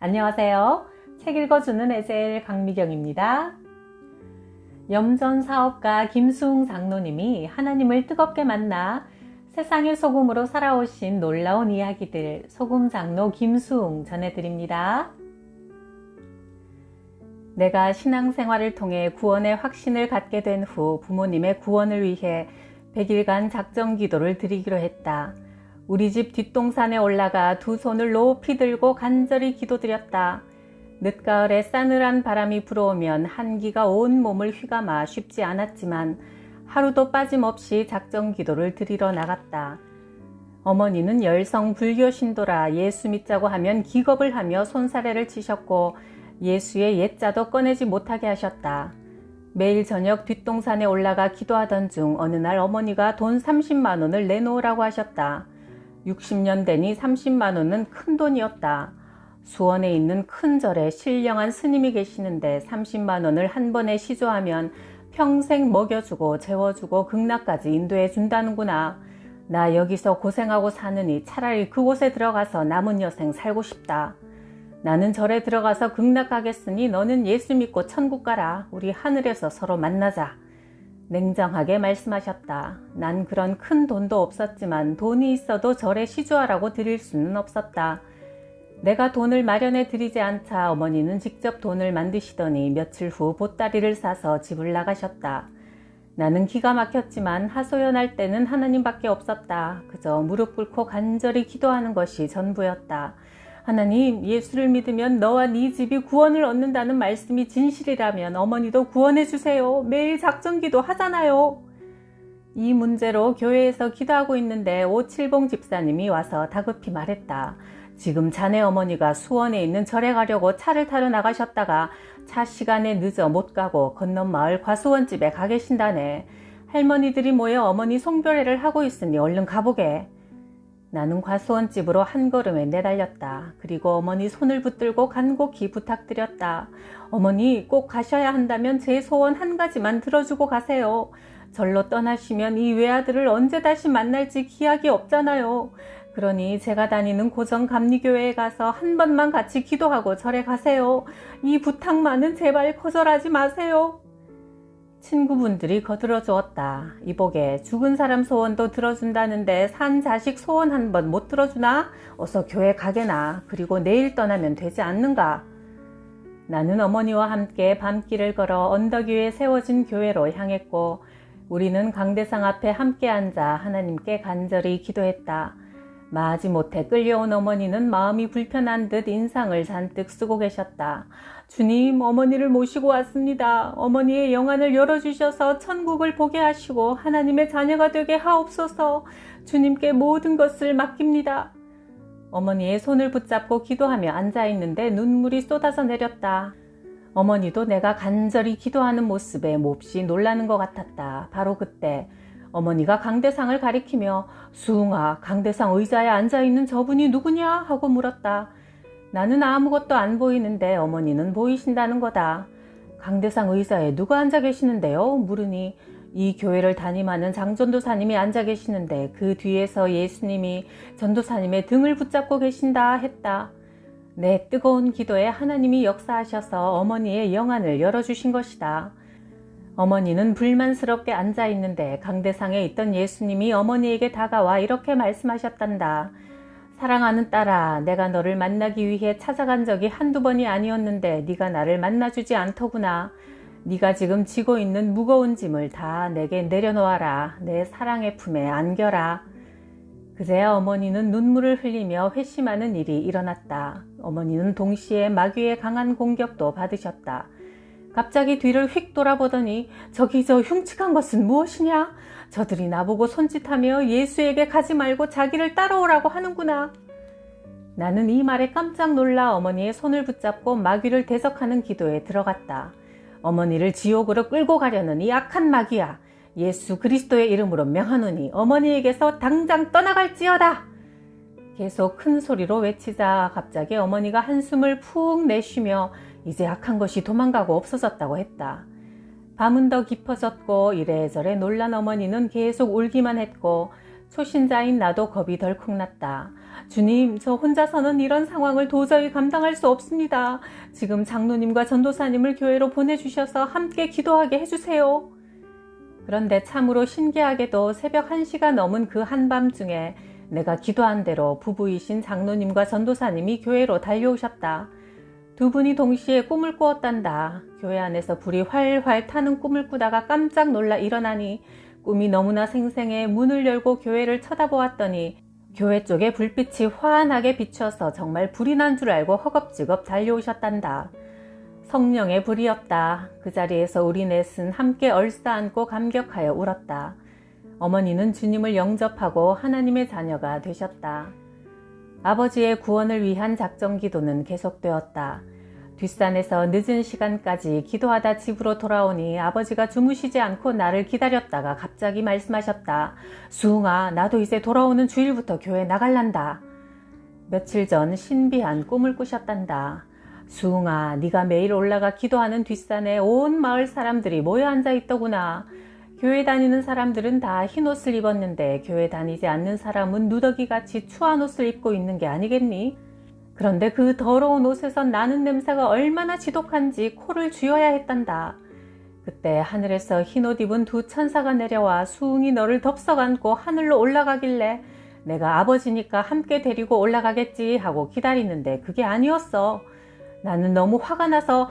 안녕하세요. 책 읽어주는 에셀 강미경입니다. 염전 사업가 김수웅 장로님이 하나님을 뜨겁게 만나 세상의 소금으로 살아오신 놀라운 이야기들, 소금 장로 김수웅 전해드립니다. 내가 신앙생활을 통해 구원의 확신을 갖게 된 후 부모님의 구원을 위해 100일간 작정 기도를 드리기로 했다. 우리 집 뒷동산에 올라가 두 손을 높이 들고 간절히 기도드렸다. 늦가을에 싸늘한 바람이 불어오면 한기가 온 몸을 휘감아 쉽지 않았지만 하루도 빠짐없이 작정 기도를 드리러 나갔다. 어머니는 열성 불교 신도라 예수 믿자고 하면 기겁을 하며 손사래를 치셨고 예수의 옛자도 꺼내지 못하게 하셨다. 매일 저녁 뒷동산에 올라가 기도하던 중 어느 날 어머니가 돈 30만 원을 내놓으라고 하셨다. 60년 되니 30만 원은 큰 돈이었다. 수원에 있는 큰 절에 신령한 스님이 계시는데 30만 원을 한 번에 시조하면 평생 먹여주고 재워주고 극락까지 인도해 준다는구나. 나 여기서 고생하고 사느니 차라리 그곳에 들어가서 남은 여생 살고 싶다. 나는 절에 들어가서 극락 가겠으니 너는 예수 믿고 천국 가라. 우리 하늘에서 서로 만나자. 냉정하게 말씀하셨다. 난 그런 큰 돈도 없었지만 돈이 있어도 절에 시주하라고 드릴 수는 없었다. 내가 돈을 마련해 드리지 않자 어머니는 직접 돈을 만드시더니 며칠 후 보따리를 싸서 집을 나가셨다. 나는 기가 막혔지만 하소연할 때는 하나님밖에 없었다. 그저 무릎 꿇고 간절히 기도하는 것이 전부였다. 하나님, 예수를 믿으면 너와 네 집이 구원을 얻는다는 말씀이 진실이라면 어머니도 구원해 주세요. 매일 작정기도 하잖아요. 이 문제로 교회에서 기도하고 있는데 오칠봉 집사님이 와서 다급히 말했다. 지금 자네 어머니가 수원에 있는 절에 가려고 차를 타러 나가셨다가 차 시간에 늦어 못 가고 건넌 마을 과수원집에 가 계신다네. 할머니들이 모여 어머니 송별회를 하고 있으니 얼른 가보게. 나는 과수원집으로 한 걸음에 내달렸다. 그리고 어머니 손을 붙들고 간곡히 부탁드렸다. 어머니 꼭 가셔야 한다면 제 소원 한 가지만 들어주고 가세요. 절로 떠나시면 이 외아들을 언제 다시 만날지 기약이 없잖아요. 그러니 제가 다니는 고정 감리교회에 가서 한 번만 같이 기도하고 절에 가세요. 이 부탁만은 제발 거절하지 마세요. 친구분들이 거들어 주었다. 이보게 죽은 사람 소원도 들어준다는데 산 자식 소원 한 번 못 들어주나? 어서 교회 가게나. 그리고 내일 떠나면 되지 않는가? 나는 어머니와 함께 밤길을 걸어 언덕 위에 세워진 교회로 향했고 우리는 강대상 앞에 함께 앉아 하나님께 간절히 기도했다. 마지못해 끌려온 어머니는 마음이 불편한 듯 인상을 잔뜩 쓰고 계셨다. 주님, 어머니를 모시고 왔습니다. 어머니의 영안을 열어주셔서 천국을 보게 하시고 하나님의 자녀가 되게 하옵소서. 주님께 모든 것을 맡깁니다. 어머니의 손을 붙잡고 기도하며 앉아있는데 눈물이 쏟아져 내렸다. 어머니도 내가 간절히 기도하는 모습에 몹시 놀라는 것 같았다. 바로 그때 어머니가 강대상을 가리키며 수웅아, 강대상 의자에 앉아있는 저분이 누구냐? 하고 물었다. 나는 아무것도 안 보이는데 어머니는 보이신다는 거다. 강대상 의자에 누가 앉아 계시는데요? 물으니 이 교회를 담임하는 장전도사님이 앉아 계시는데 그 뒤에서 예수님이 전도사님의 등을 붙잡고 계신다 했다. 내 뜨거운 기도에 하나님이 역사하셔서 어머니의 영안을 열어주신 것이다. 어머니는 불만스럽게 앉아있는데 강대상에 있던 예수님이 어머니에게 다가와 이렇게 말씀하셨단다. 사랑하는 딸아, 내가 너를 만나기 위해 찾아간 적이 한두 번이 아니었는데 네가 나를 만나주지 않더구나. 네가 지금 지고 있는 무거운 짐을 다 내게 내려놓아라. 내 사랑의 품에 안겨라. 그제야 어머니는 눈물을 흘리며 회심하는 일이 일어났다. 어머니는 동시에 마귀의 강한 공격도 받으셨다. 갑자기 뒤를 휙 돌아보더니 저기 저 흉측한 것은 무엇이냐? 저들이 나보고 손짓하며 예수에게 가지 말고 자기를 따라오라고 하는구나. 나는 이 말에 깜짝 놀라 어머니의 손을 붙잡고 마귀를 대적하는 기도에 들어갔다. 어머니를 지옥으로 끌고 가려는 이 악한 마귀야. 예수 그리스도의 이름으로 명하노니 어머니에게서 당장 떠나갈지어다. 계속 큰 소리로 외치자 갑자기 어머니가 한숨을 푹 내쉬며 이제 악한 것이 도망가고 없어졌다고 했다. 밤은 더 깊어졌고 이래저래 놀란 어머니는 계속 울기만 했고 초신자인 나도 겁이 덜컥 났다. 주님, 저 혼자서는 이런 상황을 도저히 감당할 수 없습니다. 지금 장로님과 전도사님을 교회로 보내주셔서 함께 기도하게 해주세요. 그런데 참으로 신기하게도 새벽 1시가 넘은 그 한밤중에 내가 기도한 대로 부부이신 장로님과 전도사님이 교회로 달려오셨다. 두 분이 동시에 꿈을 꾸었단다. 교회 안에서 불이 활활 타는 꿈을 꾸다가 깜짝 놀라 일어나니 꿈이 너무나 생생해 문을 열고 교회를 쳐다보았더니 교회 쪽에 불빛이 환하게 비춰서 정말 불이 난 줄 알고 허겁지겁 달려오셨단다. 성령의 불이었다. 그 자리에서 우리 넷은 함께 얼싸안고 감격하여 울었다. 어머니는 주님을 영접하고 하나님의 자녀가 되셨다. 아버지의 구원을 위한 작정 기도는 계속되었다. 뒷산에서 늦은 시간까지 기도하다 집으로 돌아오니 아버지가 주무시지 않고 나를 기다렸다가 갑자기 말씀하셨다. 수웅아, 나도 이제 돌아오는 주일부터 교회 나갈란다. 며칠 전 신비한 꿈을 꾸셨단다. 수웅아, 네가 매일 올라가 기도하는 뒷산에 온 마을 사람들이 모여 앉아 있더구나. 교회 다니는 사람들은 다 흰옷을 입었는데 교회 다니지 않는 사람은 누더기같이 추한 옷을 입고 있는 게 아니겠니? 그런데 그 더러운 옷에선 나는 냄새가 얼마나 지독한지 코를 쥐어야 했단다. 그때 하늘에서 흰옷 입은 두 천사가 내려와 수웅이 너를 덥석 안고 하늘로 올라가길래 내가 아버지니까 함께 데리고 올라가겠지 하고 기다리는데 그게 아니었어. 나는 너무 화가 나서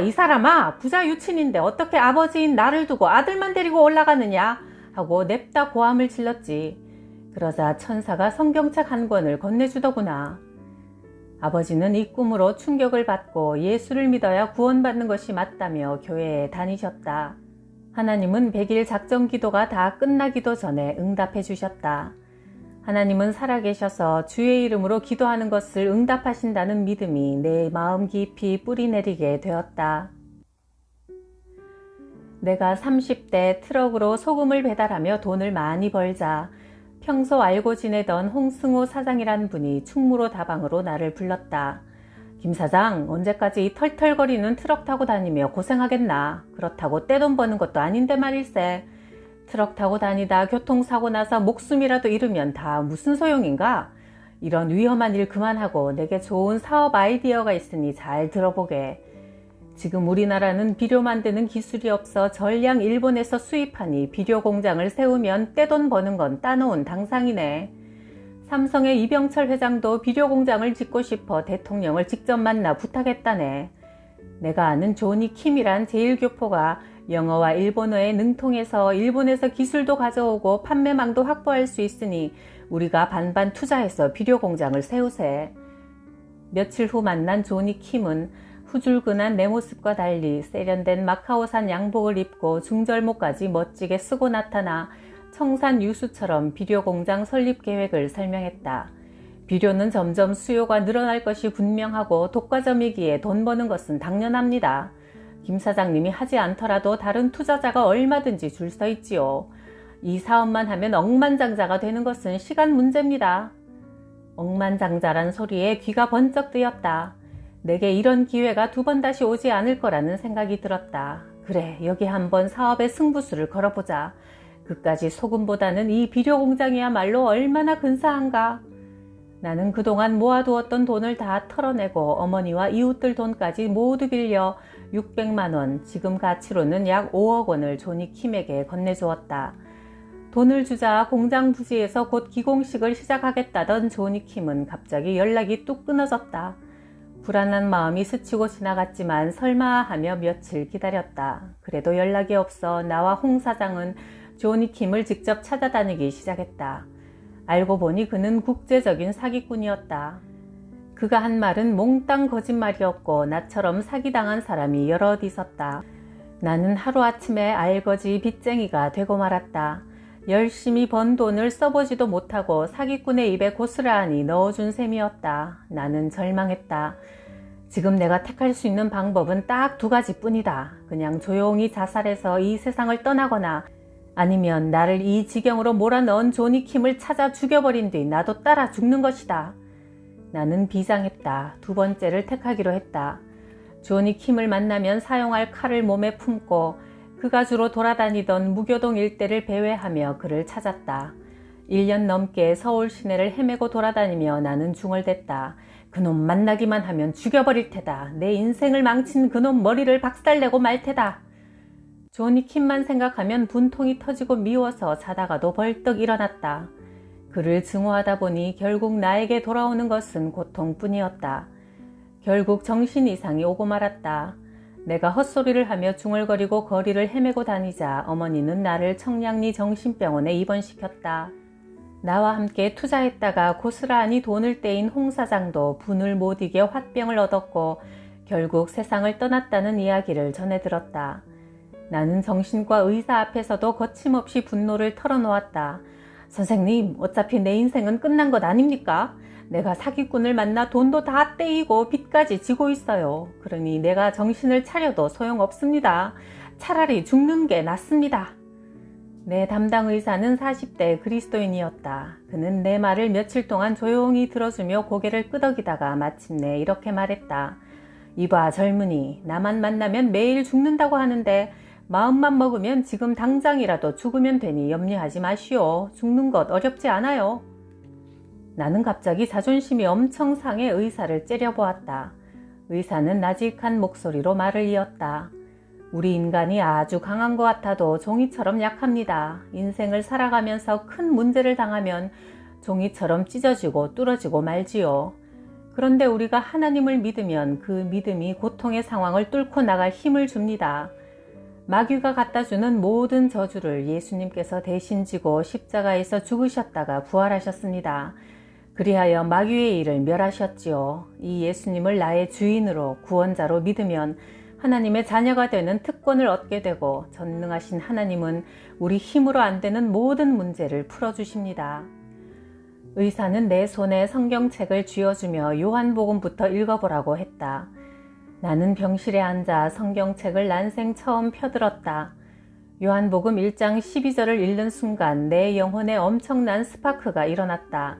이 사람아, 부자 유친인데 어떻게 아버지인 나를 두고 아들만 데리고 올라가느냐 하고 냅다 고함을 질렀지. 그러자 천사가 성경책 한 권을 건네주더구나. 아버지는 이 꿈으로 충격을 받고 예수를 믿어야 구원받는 것이 맞다며 교회에 다니셨다. 하나님은 100일 작정 기도가 다 끝나기도 전에 응답해 주셨다. 하나님은 살아계셔서 주의 이름으로 기도하는 것을 응답하신다는 믿음이 내 마음 깊이 뿌리내리게 되었다. 내가 30대 트럭으로 소금을 배달하며 돈을 많이 벌자 평소 알고 지내던 홍승호 사장이란 분이 충무로 다방으로 나를 불렀다. 김 사장, 언제까지 이 털털거리는 트럭 타고 다니며 고생하겠나. 그렇다고 떼돈 버는 것도 아닌데 말일세. 트럭 타고 다니다 교통사고 나서 목숨이라도 잃으면 다 무슨 소용인가? 이런 위험한 일 그만하고 내게 좋은 사업 아이디어가 있으니 잘 들어보게. 지금 우리나라는 비료 만드는 기술이 없어 전량 일본에서 수입하니 비료 공장을 세우면 떼돈 버는 건 따놓은 당상이네. 삼성의 이병철 회장도 비료 공장을 짓고 싶어 대통령을 직접 만나 부탁했다네. 내가 아는 조니 킴이란 제1교포가 영어와 일본어에 능통해서 일본에서 기술도 가져오고 판매망도 확보할 수 있으니 우리가 반반 투자해서 비료 공장을 세우세. 며칠 후 만난 조니 킴은 후줄근한 내 모습과 달리 세련된 마카오산 양복을 입고 중절모까지 멋지게 쓰고 나타나 청산 유수처럼 비료 공장 설립 계획을 설명했다. 비료는 점점 수요가 늘어날 것이 분명하고 독과점이기에 돈 버는 것은 당연합니다. 김 사장님이 하지 않더라도 다른 투자자가 얼마든지 줄 서 있지요. 이 사업만 하면 억만장자가 되는 것은 시간 문제입니다. 억만장자란 소리에 귀가 번쩍 뜨였다. 내게 이런 기회가 두 번 다시 오지 않을 거라는 생각이 들었다. 그래, 여기 한번 사업의 승부수를 걸어보자. 그까지 소금보다는 이 비료 공장이야말로 얼마나 근사한가. 나는 그동안 모아두었던 돈을 다 털어내고 어머니와 이웃들 돈까지 모두 빌려 600만 원, 지금 가치로는 약 5억 원을 조니 킴에게 건네주었다. 돈을 주자 공장 부지에서 곧 기공식을 시작하겠다던 조니 킴은 갑자기 연락이 뚝 끊어졌다. 불안한 마음이 스치고 지나갔지만 설마 하며 며칠 기다렸다. 그래도 연락이 없어 나와 홍 사장은 조니 킴을 직접 찾아다니기 시작했다. 알고 보니 그는 국제적인 사기꾼이었다. 그가 한 말은 몽땅 거짓말이었고 나처럼 사기당한 사람이 여럿 있었다. 나는 하루아침에 알거지 빚쟁이가 되고 말았다. 열심히 번 돈을 써보지도 못하고 사기꾼의 입에 고스란히 넣어준 셈이었다. 나는 절망했다. 지금 내가 택할 수 있는 방법은 딱 두 가지뿐이다. 그냥 조용히 자살해서 이 세상을 떠나거나 아니면 나를 이 지경으로 몰아넣은 조니 킴을 찾아 죽여버린 뒤 나도 따라 죽는 것이다. 나는 비장했다. 두 번째를 택하기로 했다. 조니 킴을 만나면 사용할 칼을 몸에 품고 그가 주로 돌아다니던 무교동 일대를 배회하며 그를 찾았다. 1년 넘게 서울 시내를 헤매고 돌아다니며 나는 중얼댔다. 그놈 만나기만 하면 죽여버릴 테다. 내 인생을 망친 그놈 머리를 박살내고 말 테다. 조니 킴만 생각하면 분통이 터지고 미워서 자다가도 벌떡 일어났다. 그를 증오하다 보니 결국 나에게 돌아오는 것은 고통뿐이었다. 결국 정신 이상이 오고 말았다. 내가 헛소리를 하며 중얼거리고 거리를 헤매고 다니자 어머니는 나를 청량리 정신병원에 입원시켰다. 나와 함께 투자했다가 고스란히 돈을 떼인 홍 사장도 분을 못 이겨 화병을 얻었고 결국 세상을 떠났다는 이야기를 전해 들었다. 나는 정신과 의사 앞에서도 거침없이 분노를 털어놓았다. 선생님, 어차피 내 인생은 끝난 것 아닙니까? 내가 사기꾼을 만나 돈도 다 떼이고 빚까지 지고 있어요. 그러니 내가 정신을 차려도 소용없습니다. 차라리 죽는 게 낫습니다. 내 담당 의사는 40대 그리스도인이었다. 그는 내 말을 며칠 동안 조용히 들어주며 고개를 끄덕이다가 마침내 이렇게 말했다. 이봐 젊은이, 나만 만나면 매일 죽는다고 하는데 마음만 먹으면 지금 당장이라도 죽으면 되니 염려하지 마시오. 죽는 것 어렵지 않아요. 나는 갑자기 자존심이 엄청 상해 의사를 째려보았다. 의사는 나직한 목소리로 말을 이었다. 우리 인간이 아주 강한 것 같아도 종이처럼 약합니다. 인생을 살아가면서 큰 문제를 당하면 종이처럼 찢어지고 뚫어지고 말지요. 그런데 우리가 하나님을 믿으면 그 믿음이 고통의 상황을 뚫고 나갈 힘을 줍니다. 마귀가 갖다주는 모든 저주를 예수님께서 대신 지고 십자가에서 죽으셨다가 부활하셨습니다. 그리하여 마귀의 일을 멸하셨지요. 이 예수님을 나의 주인으로 구원자로 믿으면 하나님의 자녀가 되는 특권을 얻게 되고 전능하신 하나님은 우리 힘으로 안 되는 모든 문제를 풀어주십니다. 의사는 내 손에 성경책을 쥐어주며 요한복음부터 읽어보라고 했다. 나는 병실에 앉아 성경책을 난생 처음 펴들었다. 요한복음 1장 12절을 읽는 순간 내 영혼에 엄청난 스파크가 일어났다.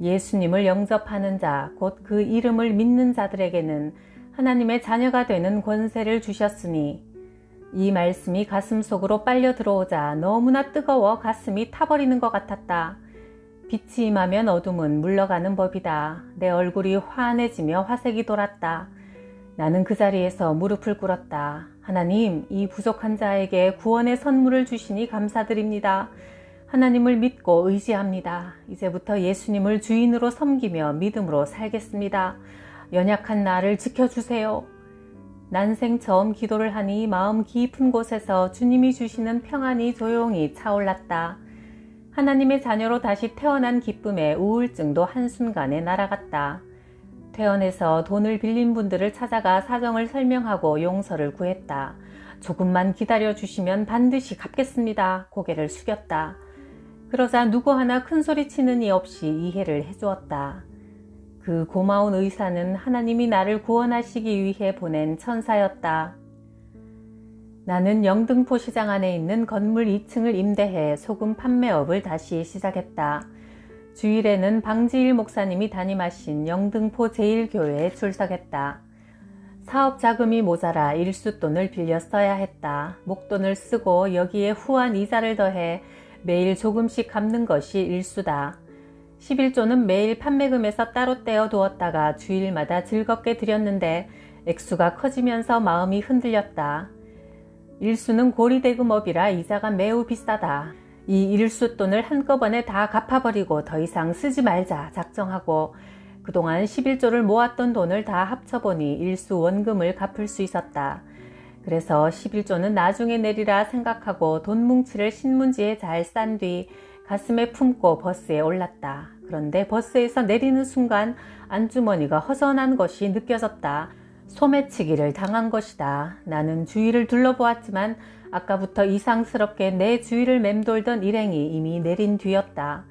예수님을 영접하는 자, 곧 그 이름을 믿는 자들에게는 하나님의 자녀가 되는 권세를 주셨으니, 이 말씀이 가슴 속으로 빨려 들어오자 너무나 뜨거워 가슴이 타버리는 것 같았다. 빛이 임하면 어둠은 물러가는 법이다. 내 얼굴이 환해지며 화색이 돌았다. 나는 그 자리에서 무릎을 꿇었다. 하나님, 이 부족한 자에게 구원의 선물을 주시니 감사드립니다. 하나님을 믿고 의지합니다. 이제부터 예수님을 주인으로 섬기며 믿음으로 살겠습니다. 연약한 나를 지켜주세요. 난생 처음 기도를 하니 마음 깊은 곳에서 주님이 주시는 평안이 조용히 차올랐다. 하나님의 자녀로 다시 태어난 기쁨에 우울증도 한순간에 날아갔다. 퇴원해서 돈을 빌린 분들을 찾아가 사정을 설명하고 용서를 구했다. 조금만 기다려 주시면 반드시 갚겠습니다. 고개를 숙였다. 그러자 누구 하나 큰소리치는 이 없이 이해를 해주었다. 그 고마운 의사는 하나님이 나를 구원하시기 위해 보낸 천사였다. 나는 영등포 시장 안에 있는 건물 2층을 임대해 소금 판매업을 다시 시작했다. 주일에는 방지일 목사님이 담임하신 영등포 제1교회에 출석했다. 사업 자금이 모자라 일수돈을 빌려 써야 했다. 목돈을 쓰고 여기에 후한 이자를 더해 매일 조금씩 갚는 것이 일수다. 11조는 매일 판매금에서 따로 떼어 두었다가 주일마다 즐겁게 드렸는데 액수가 커지면서 마음이 흔들렸다. 일수는 고리대금업이라 이자가 매우 비싸다. 이 일수돈을 한꺼번에 다 갚아버리고 더 이상 쓰지 말자 작정하고 그동안 11조를 모았던 돈을 다 합쳐보니 일수 원금을 갚을 수 있었다. 그래서 11조는 나중에 내리라 생각하고 돈 뭉치를 신문지에 잘 싼 뒤 가슴에 품고 버스에 올랐다. 그런데 버스에서 내리는 순간 안주머니가 허전한 것이 느껴졌다. 소매치기를 당한 것이다. 나는 주위를 둘러보았지만 아까부터 이상스럽게 내 주위를 맴돌던 일행이 이미 내린 뒤였다.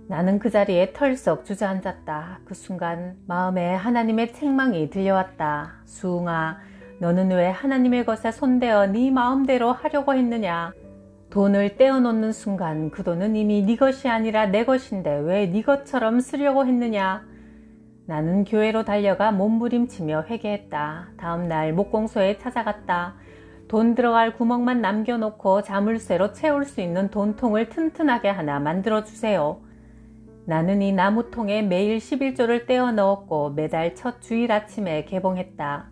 나는 그 자리에 털썩 주저앉았다. 그 순간 마음에 하나님의 책망이 들려왔다. 수웅아, 너는 왜 하나님의 것에 손대어 네 마음대로 하려고 했느냐? 돈을 떼어놓는 순간 그 돈은 이미 네 것이 아니라 내 것인데 왜 네 것처럼 쓰려고 했느냐? 나는 교회로 달려가 몸부림치며 회개했다. 다음 날 목공소에 찾아갔다. 돈 들어갈 구멍만 남겨놓고 자물쇠로 채울 수 있는 돈통을 튼튼하게 하나 만들어주세요. 나는 이 나무통에 매일 11조를 떼어 넣었고 매달 첫 주일 아침에 개봉했다.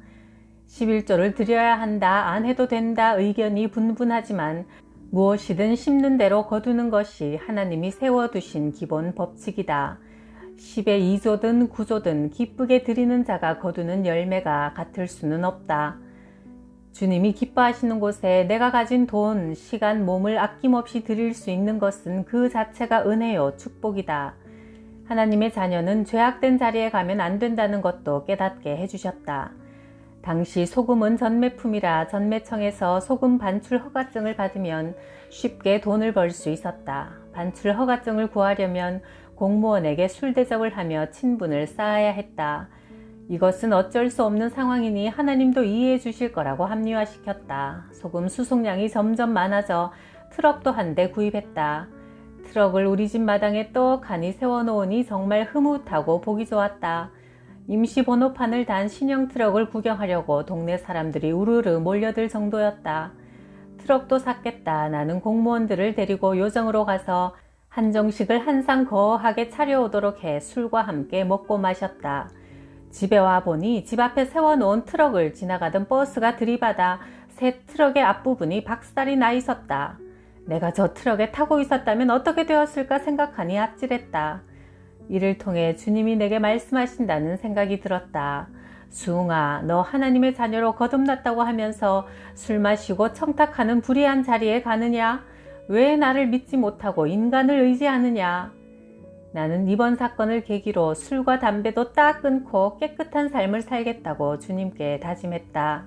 11조를 드려야 한다, 안 해도 된다 의견이 분분하지만 무엇이든 심는 대로 거두는 것이 하나님이 세워두신 기본 법칙이다. 10의 2조든 9조든 기쁘게 드리는 자가 거두는 열매가 같을 수는 없다. 주님이 기뻐하시는 곳에 내가 가진 돈, 시간, 몸을 아낌없이 드릴 수 있는 것은 그 자체가 은혜요, 축복이다. 하나님의 자녀는 죄악된 자리에 가면 안 된다는 것도 깨닫게 해주셨다. 당시 소금은 전매품이라 전매청에서 소금 반출 허가증을 받으면 쉽게 돈을 벌 수 있었다. 반출 허가증을 구하려면 공무원에게 술 대접을 하며 친분을 쌓아야 했다. 이것은 어쩔 수 없는 상황이니 하나님도 이해해 주실 거라고 합리화시켰다. 소금 수송량이 점점 많아져 트럭도 한 대 구입했다. 트럭을 우리 집 마당에 떡하니 세워놓으니 정말 흐뭇하고 보기 좋았다. 임시 번호판을 단 신형 트럭을 구경하려고 동네 사람들이 우르르 몰려들 정도였다. 트럭도 샀겠다. 나는 공무원들을 데리고 요정으로 가서 한정식을 한 상 거하게 차려오도록 해 술과 함께 먹고 마셨다. 집에 와보니 집 앞에 세워놓은 트럭을 지나가던 버스가 들이받아 새 트럭의 앞부분이 박살이 나 있었다. 내가 저 트럭에 타고 있었다면 어떻게 되었을까 생각하니 아찔했다. 이를 통해 주님이 내게 말씀하신다는 생각이 들었다. 수웅아, 너 하나님의 자녀로 거듭났다고 하면서 술 마시고 청탁하는 불의한 자리에 가느냐? 왜 나를 믿지 못하고 인간을 의지하느냐? 나는 이번 사건을 계기로 술과 담배도 딱 끊고 깨끗한 삶을 살겠다고 주님께 다짐했다.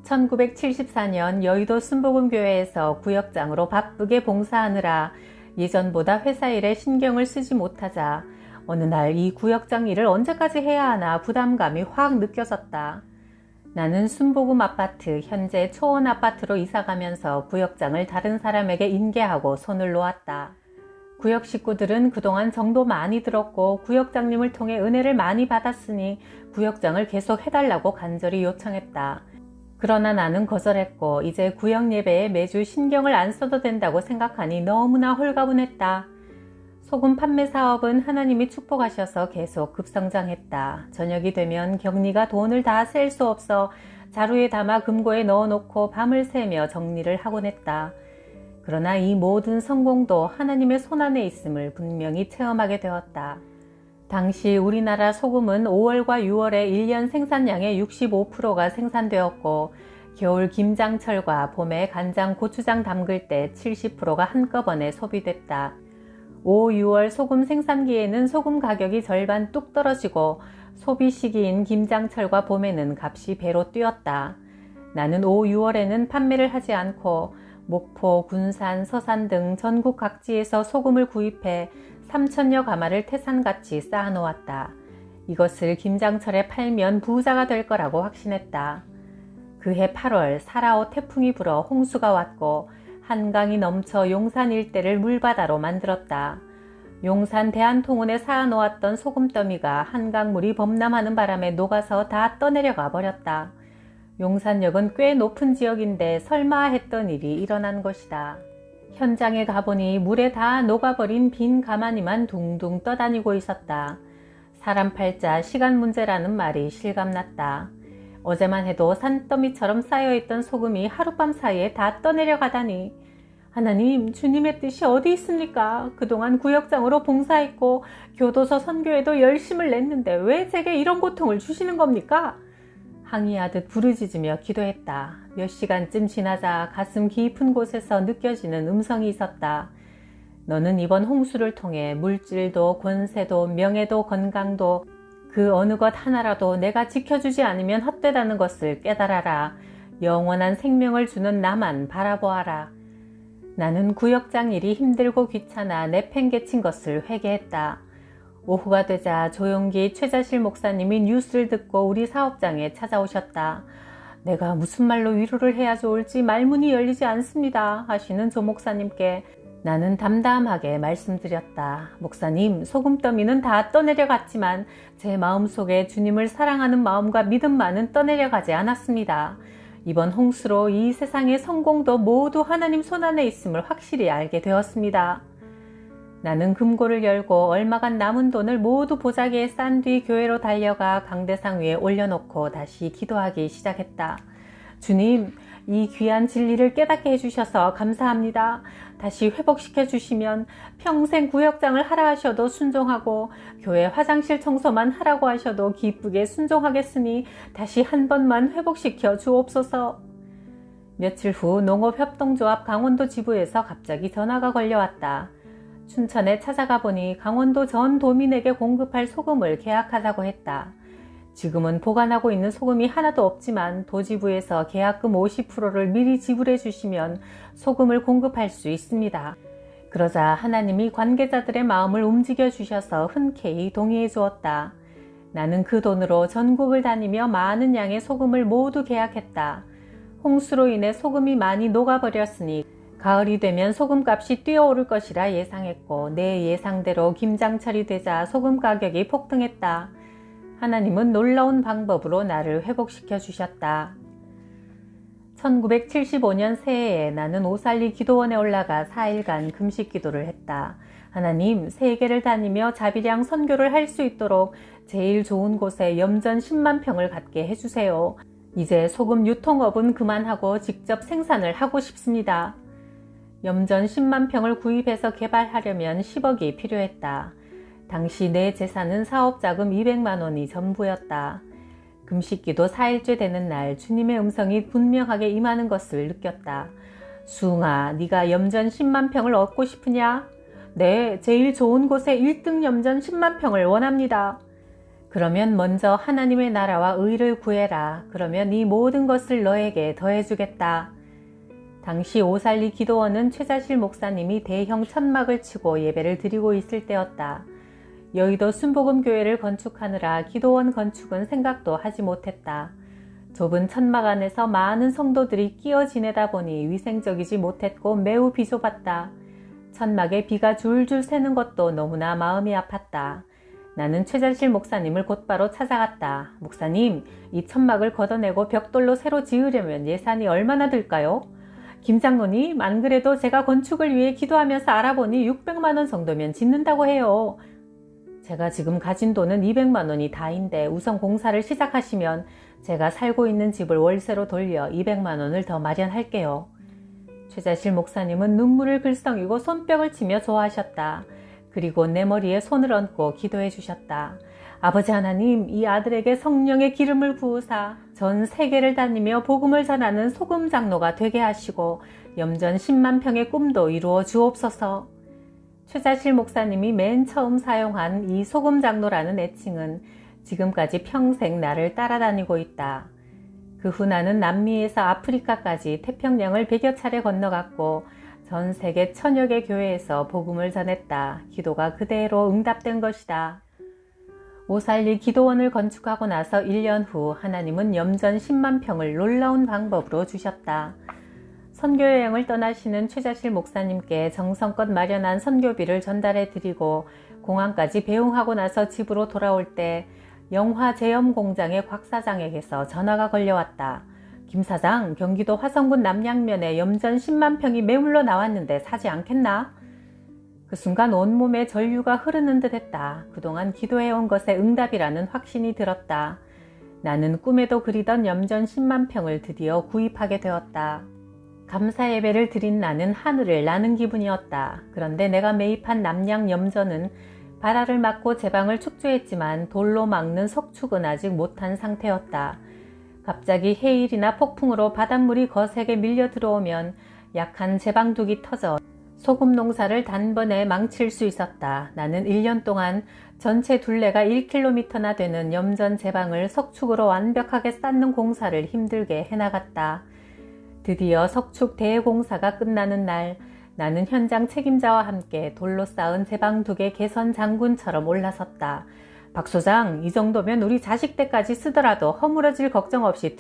1974년 여의도 순복음교회에서 구역장으로 바쁘게 봉사하느라 예전보다 회사 일에 신경을 쓰지 못하자 어느 날 이 구역장 일을 언제까지 해야 하나 부담감이 확 느껴졌다. 나는 순복음 아파트, 현재 초원 아파트로 이사가면서 구역장을 다른 사람에게 인계하고 손을 놓았다. 구역 식구들은 그동안 정도 많이 들었고 구역장님을 통해 은혜를 많이 받았으니 구역장을 계속 해달라고 간절히 요청했다. 그러나 나는 거절했고 이제 구역 예배에 매주 신경을 안 써도 된다고 생각하니 너무나 홀가분했다. 소금 판매 사업은 하나님이 축복하셔서 계속 급성장했다. 저녁이 되면 경리가 돈을 다 셀 수 없어 자루에 담아 금고에 넣어놓고 밤을 새며 정리를 하곤 했다. 그러나 이 모든 성공도 하나님의 손안에 있음을 분명히 체험하게 되었다. 당시 우리나라 소금은 5월과 6월에 1년 생산량의 65%가 생산되었고 겨울 김장철과 봄에 간장, 고추장 담글 때 70%가 한꺼번에 소비됐다. 5, 6월 소금 생산기에는 소금 가격이 절반 뚝 떨어지고 소비 시기인 김장철과 봄에는 값이 배로 뛰었다. 나는 5, 6월에는 판매를 하지 않고 목포, 군산, 서산 등 전국 각지에서 소금을 구입해 3,000여 가마를 태산같이 쌓아놓았다. 이것을 김장철에 팔면 부자가 될 거라고 확신했다. 그해 8월 사라오 태풍이 불어 홍수가 왔고 한강이 넘쳐 용산 일대를 물바다로 만들었다. 용산 대한통운에 쌓아놓았던 소금더미가 한강물이 범람하는 바람에 녹아서 다 떠내려가 버렸다. 용산역은 꽤 높은 지역인데 설마 했던 일이 일어난 것이다. 현장에 가보니 물에 다 녹아버린 빈 가마니만 둥둥 떠다니고 있었다. 사람 팔자 시간 문제라는 말이 실감났다. 어제만 해도 산더미처럼 쌓여있던 소금이 하룻밤 사이에 다 떠내려가다니. 하나님, 주님의 뜻이 어디 있습니까? 그동안 구역장으로 봉사했고 교도소 선교에도 열심을 냈는데 왜 제게 이런 고통을 주시는 겁니까? 항의하듯 부르짖으며 기도했다. 몇 시간쯤 지나자 가슴 깊은 곳에서 느껴지는 음성이 있었다. 너는 이번 홍수를 통해 물질도 권세도 명예도 건강도 그 어느 것 하나라도 내가 지켜주지 않으면 헛되다는 것을 깨달아라. 영원한 생명을 주는 나만 바라보아라. 나는 구역장 일이 힘들고 귀찮아 내팽개친 것을 회개했다. 오후가 되자 조용기 최자실 목사님이 뉴스를 듣고 우리 사업장에 찾아오셨다. 내가 무슨 말로 위로를 해야 좋을지 말문이 열리지 않습니다 하시는 조 목사님께 나는 담담하게 말씀드렸다. 목사님, 소금더미는 다 떠내려갔지만 제 마음속에 주님을 사랑하는 마음과 믿음만은 떠내려가지 않았습니다. 이번 홍수로 이 세상의 성공도 모두 하나님 손안에 있음을 확실히 알게 되었습니다. 나는 금고를 열고 얼마간 남은 돈을 모두 보자기에 싼 뒤 교회로 달려가 강대상 위에 올려놓고 다시 기도하기 시작했다. 주님, 이 귀한 진리를 깨닫게 해주셔서 감사합니다. 다시 회복시켜 주시면 평생 구역장을 하라 하셔도 순종하고 교회 화장실 청소만 하라고 하셔도 기쁘게 순종하겠으니 다시 한 번만 회복시켜 주옵소서. 며칠 후 농업협동조합 강원도 지부에서 갑자기 전화가 걸려왔다. 춘천에 찾아가 보니 강원도 전 도민에게 공급할 소금을 계약하자고 했다. 지금은 보관하고 있는 소금이 하나도 없지만 도지부에서 계약금 50%를 미리 지불해 주시면 소금을 공급할 수 있습니다. 그러자 하나님이 관계자들의 마음을 움직여 주셔서 흔쾌히 동의해 주었다. 나는 그 돈으로 전국을 다니며 많은 양의 소금을 모두 계약했다. 홍수로 인해 소금이 많이 녹아버렸으니 가을이 되면 소금값이 뛰어오를 것이라 예상했고 내 예상대로 김장철이 되자 소금 가격이 폭등했다. 하나님은 놀라운 방법으로 나를 회복시켜 주셨다. 1975년 새해에 나는 오살리 기도원에 올라가 4일간 금식 기도를 했다. 하나님, 세계를 다니며 자비량 선교를 할 수 있도록 제일 좋은 곳에 염전 10만 평을 갖게 해주세요. 이제 소금 유통업은 그만하고 직접 생산을 하고 싶습니다. 염전 10만 평을 구입해서 개발하려면 10억이 필요했다. 당시 내 재산은 사업자금 200만 원이 전부였다. 금식기도 4일째 되는 날 주님의 음성이 분명하게 임하는 것을 느꼈다. 수웅아, 네가 염전 10만 평을 얻고 싶으냐? 네, 제일 좋은 곳에 1등 염전 10만 평을 원합니다. 그러면 먼저 하나님의 나라와 의를 구해라. 그러면 이 모든 것을 너에게 더해주겠다. 당시 오살리 기도원은 최자실 목사님이 대형 천막을 치고 예배를 드리고 있을 때였다. 여의도 순복음교회를 건축하느라 기도원 건축은 생각도 하지 못했다. 좁은 천막 안에서 많은 성도들이 끼어 지내다 보니 위생적이지 못했고 매우 비좁았다. 천막에 비가 줄줄 새는 것도 너무나 마음이 아팠다. 나는 최자실 목사님을 곧바로 찾아갔다. 목사님, 이 천막을 걷어내고 벽돌로 새로 지으려면 예산이 얼마나 들까요? 김 장로님, 안 그래도 제가 건축을 위해 기도하면서 알아보니 600만 원 정도면 짓는다고 해요. 제가 지금 가진 돈은 200만 원이 다인데 우선 공사를 시작하시면 제가 살고 있는 집을 월세로 돌려 200만 원을 더 마련할게요. 최자실 목사님은 눈물을 글썽이고 손뼉을 치며 좋아하셨다. 그리고 내 머리에 손을 얹고 기도해 주셨다. 아버지 하나님, 이 아들에게 성령의 기름을 부으사 전 세계를 다니며 복음을 전하는 소금 장로가 되게 하시고 염전 10만 평의 꿈도 이루어 주옵소서. 최자실 목사님이 맨 처음 사용한 이 소금 장로라는 애칭은 지금까지 평생 나를 따라다니고 있다. 그 후 나는 남미에서 아프리카까지 태평양을 100여 차례 건너갔고 전 세계 1000여 개 교회에서 복음을 전했다. 기도가 그대로 응답된 것이다. 오살리 기도원을 건축하고 나서 1년 후 하나님은 염전 10만 평을 놀라운 방법으로 주셨다. 선교여행을 떠나시는 최자실 목사님께 정성껏 마련한 선교비를 전달해 드리고 공항까지 배웅하고 나서 집으로 돌아올 때 영화 제염 공장의 곽 사장에게서 전화가 걸려왔다. 김 사장, 경기도 화성군 남양면에 염전 10만 평이 매물로 나왔는데 사지 않겠나? 그 순간 온몸에 전류가 흐르는 듯 했다. 그동안 기도해온 것의 응답이라는 확신이 들었다. 나는 꿈에도 그리던 염전 10만 평을 드디어 구입하게 되었다. 감사 예배를 드린 나는 하늘을 나는 기분이었다. 그런데 내가 매입한 남양 염전은 발화를 막고 제방을 축조했지만 돌로 막는 석축은 아직 못한 상태였다. 갑자기 해일이나 폭풍으로 바닷물이 거세게 밀려 들어오면 약한 제방둑이 터져 소금 농사를 단번에 망칠 수 있었다. 나는 1년 동안 전체 둘레가 1km나 되는 염전 제방을 석축으로 완벽하게 쌓는 공사를 힘들게 해나갔다. 드디어 석축 대공사가 끝나는 날 나는 현장 책임자와 함께 돌로 쌓은 제방둑의 개선 장군처럼 올라섰다. 박 소장, 이 정도면 우리 자식 때까지 쓰더라도 허물어질 걱정 없이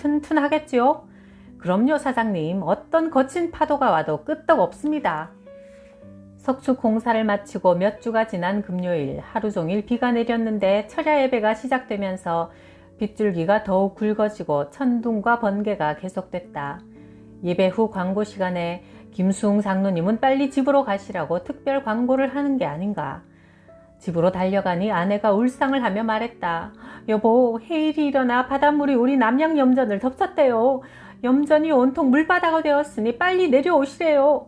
석축 공사를 마치고 몇 주가 지난 금요일 하루 종일 비가 내렸는데 철야 예배가 시작되면서 빗줄기가 더욱 굵어지고 천둥과 번개가 계속됐다. 예배 후 광고 시간에 김수웅 장로님은 빨리 집으로 가시라고 특별 광고를 하는 게 아닌가. 집으로 달려가니 아내가 울상을 하며 말했다. 여보, 해일이 일어나 바닷물이 우리 남양 염전을 덮쳤대요. 염전이 온통 물바다가 되었으니 빨리 내려오시래요.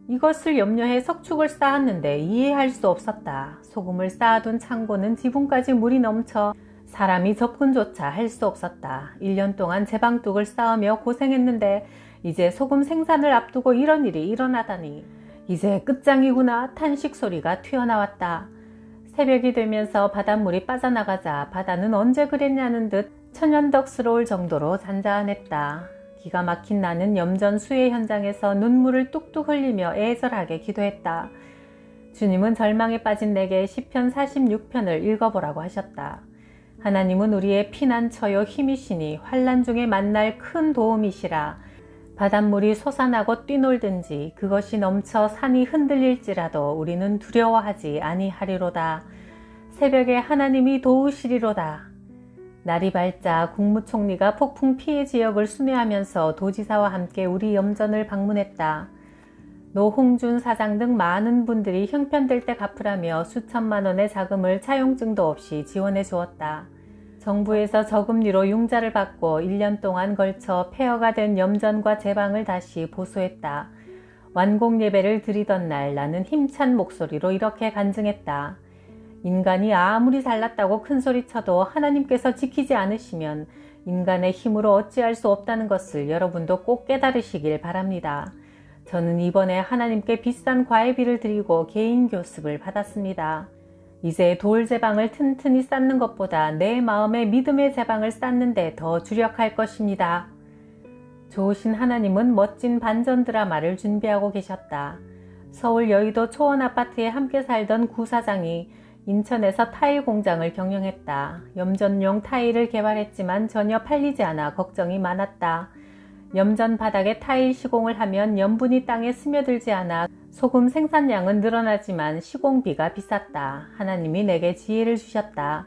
이것을 염려해 석축을 쌓았는데 이해할 수 없었다. 소금을 쌓아둔 창고는 지붕까지 물이 넘쳐 사람이 접근조차 할 수 없었다. 1년 동안 제방뚝을 쌓으며 고생했는데 이제 소금 생산을 앞두고 이런 일이 일어나다니. 이제 끝장이구나. 탄식 소리가 튀어나왔다. 새벽이 되면서 바닷물이 빠져나가자 바다는 언제 그랬냐는 듯 천연덕스러울 정도로 잔잔했다. 기가 막힌 나는 염전 수해 현장에서 눈물을 뚝뚝 흘리며 애절하게 기도했다. 주님은 절망에 빠진 내게 시편 46편을 읽어보라고 하셨다. 하나님은 우리의 피난처요 힘이시니 환난 중에 만날 큰 도움이시라. 바닷물이 솟아나고 뛰놀든지 그것이 넘쳐 산이 흔들릴지라도 우리는 두려워하지 아니하리로다. 새벽에 하나님이 도우시리로다. 날이 밝자 국무총리가 폭풍 피해 지역을 순회하면서 도지사와 함께 우리 염전을 방문했다. 노홍준 사장 등 많은 분들이 형편될 때 갚으라며 수천만 원의 자금을 차용증도 없이 지원해 주었다. 정부에서 저금리로 융자를 받고 1년 동안 걸쳐 폐허가 된 염전과 제방을 다시 보수했다. 완공 예배를 드리던 날 나는 힘찬 목소리로 이렇게 간증했다. 인간이 아무리 잘났다고 큰소리쳐도 하나님께서 지키지 않으시면 인간의 힘으로 어찌할 수 없다는 것을 여러분도 꼭 깨달으시길 바랍니다. 저는 이번에 하나님께 비싼 과외비를 드리고 개인 교습을 받았습니다. 이제 돌 제방을 튼튼히 쌓는 것보다 내 마음의 믿음의 제방을 쌓는 데 더 주력할 것입니다. 좋으신 하나님은 멋진 반전 드라마를 준비하고 계셨다. 서울 여의도 초원 아파트에 함께 살던 구 사장이 인천에서 타일 공장을 경영했다. 염전용 타일을 개발했지만 전혀 팔리지 않아 걱정이 많았다. 염전 바닥에 타일 시공을 하면 염분이 땅에 스며들지 않아 소금 생산량은 늘어나지만 시공비가 비쌌다. 하나님이 내게 지혜를 주셨다.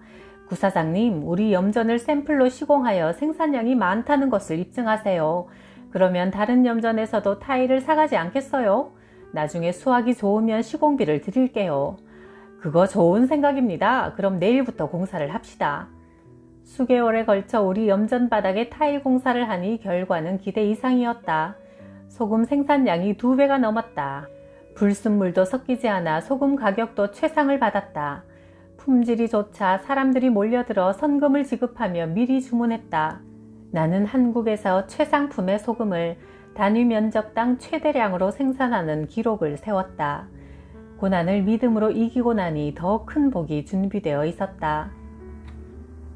구 사장님, 우리 염전을 샘플로 시공하여 생산량이 많다는 것을 입증하세요. 그러면 다른 염전에서도 타일을 사가지 않겠어요? 나중에 수확이 좋으면 시공비를 드릴게요. 그거 좋은 생각입니다. 그럼 내일부터 공사를 합시다. 수개월에 걸쳐 우리 염전 바닥에 타일 공사를 하니 결과는 기대 이상이었다. 소금 생산량이 2배가 넘었다. 불순물도 섞이지 않아 소금 가격도 최상을 받았다. 품질이 좋자 사람들이 몰려들어 선금을 지급하며 미리 주문했다. 나는 한국에서 최상품의 소금을 단위 면적당 최대량으로 생산하는 기록을 세웠다. 고난을 믿음으로 이기고 나니 더 큰 복이 준비되어 있었다.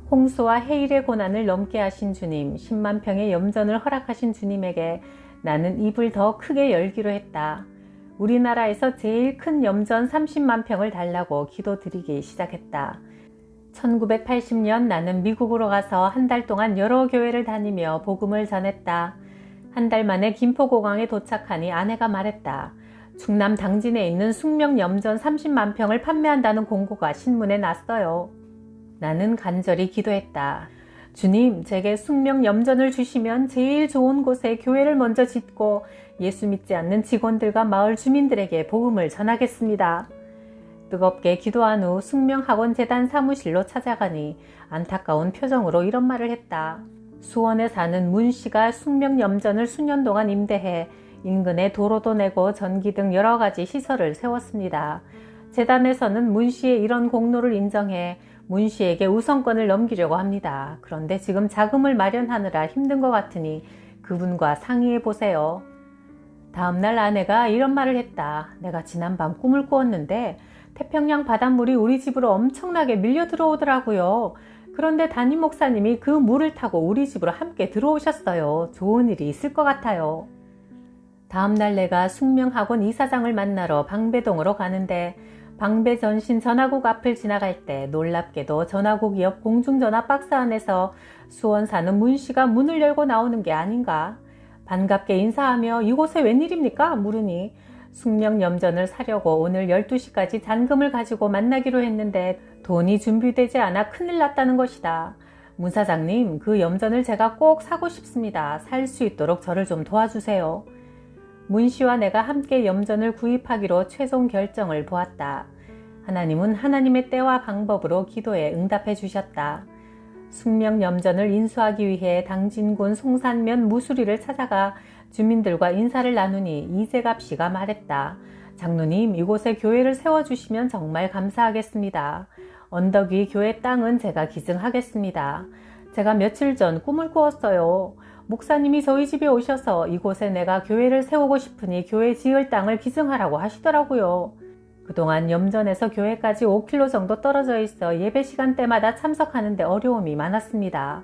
홍수와 해일의 고난을 넘게 하신 주님, 10만 평의 염전을 허락하신 주님에게 나는 입을 더 크게 열기로 했다. 우리나라에서 제일 큰 염전 30만 평을 달라고 기도드리기 시작했다. 1980년 나는 미국으로 가서 한 달 동안 여러 교회를 다니며 복음을 전했다. 한 달 만에 김포공항에 도착하니 아내가 말했다. 충남 당진에 있는 숙명 염전 30만 평을 판매한다는 공고가 신문에 났어요. 나는 간절히 기도했다. 주님, 제게 숙명 염전을 주시면 제일 좋은 곳에 교회를 먼저 짓고 예수 믿지 않는 직원들과 마을 주민들에게 복음을 전하겠습니다. 뜨겁게 기도한 후 숙명학원재단 사무실로 찾아가니 안타까운 표정으로 이런 말을 했다. 수원에 사는 문 씨가 숙명 염전을 수년 동안 임대해 인근에 도로도 내고 전기 등 여러 가지 시설을 세웠습니다. 재단에서는 문 씨의 이런 공로를 인정해 문 씨에게 우선권을 넘기려고 합니다. 그런데 지금 자금을 마련하느라 힘든 것 같으니 그분과 상의해 보세요. 다음날 아내가 이런 말을 했다. 내가 지난밤 꿈을 꾸었는데 태평양 바닷물이 우리 집으로 엄청나게 밀려 들어오더라고요. 그런데 담임 목사님이 그 물을 타고 우리 집으로 함께 들어오셨어요. 좋은 일이 있을 것 같아요. 다음날 내가 숙명학원 이사장을 만나러 방배동으로 가는데 방배전신 전화국 앞을 지나갈 때 놀랍게도 전화국 옆 공중전화 박스 안에서 수원 사는 문 씨가 문을 열고 나오는 게 아닌가. 반갑게 인사하며 이곳에 웬일입니까? 물으니 숙명염전을 사려고 오늘 12시까지 잔금을 가지고 만나기로 했는데 돈이 준비되지 않아 큰일 났다는 것이다. 문 사장님, 그 염전을 제가 꼭 사고 싶습니다. 살 수 있도록 저를 좀 도와주세요. 문 씨와 내가 함께 염전을 구입하기로 최종 결정을 보았다. 하나님은 하나님의 때와 방법으로 기도에 응답해 주셨다. 숙명염전을 인수하기 위해 당진군 송산면 무수리를 찾아가 주민들과 인사를 나누니 이재갑 씨가 말했다. 장로님, 이곳에 교회를 세워주시면 정말 감사하겠습니다. 언덕 위 교회 땅은 제가 기증하겠습니다. 제가 며칠 전 꿈을 꾸었어요. 목사님이 저희 집에 오셔서 이곳에 내가 교회를 세우고 싶으니 교회 지을 땅을 기증하라고 하시더라고요. 그동안 염전에서 교회까지 5km 정도 떨어져 있어 예배 시간대마다 참석하는데 어려움이 많았습니다.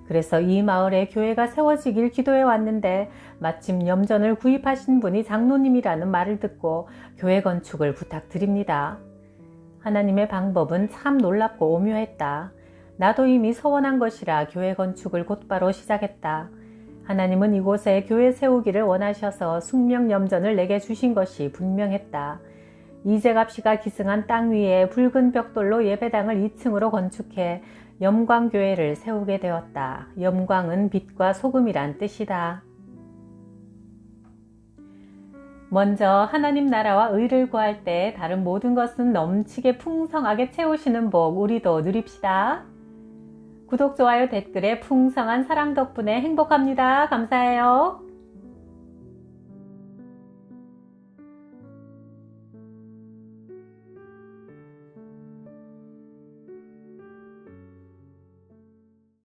그래서 이 마을에 교회가 세워지길 기도해 왔는데 마침 염전을 구입하신 분이 장로님이라는 말을 듣고 교회 건축을 부탁드립니다. 하나님의 방법은 참 놀랍고 오묘했다. 나도 이미 서원한 것이라 교회 건축을 곧바로 시작했다. 하나님은 이곳에 교회 세우기를 원하셔서 숙명염전을 내게 주신 것이 분명했다. 이재갑 씨가 기증한 땅 위에 붉은 벽돌로 예배당을 2층으로 건축해 염광교회를 세우게 되었다. 염광은 빛과 소금이란 뜻이다. 먼저 하나님 나라와 의를 구할 때 다른 모든 것은 넘치게 풍성하게 채우시는 복 우리도 누립시다. 구독, 좋아요, 댓글에 풍성한 사랑 덕분에 행복합니다. 감사해요.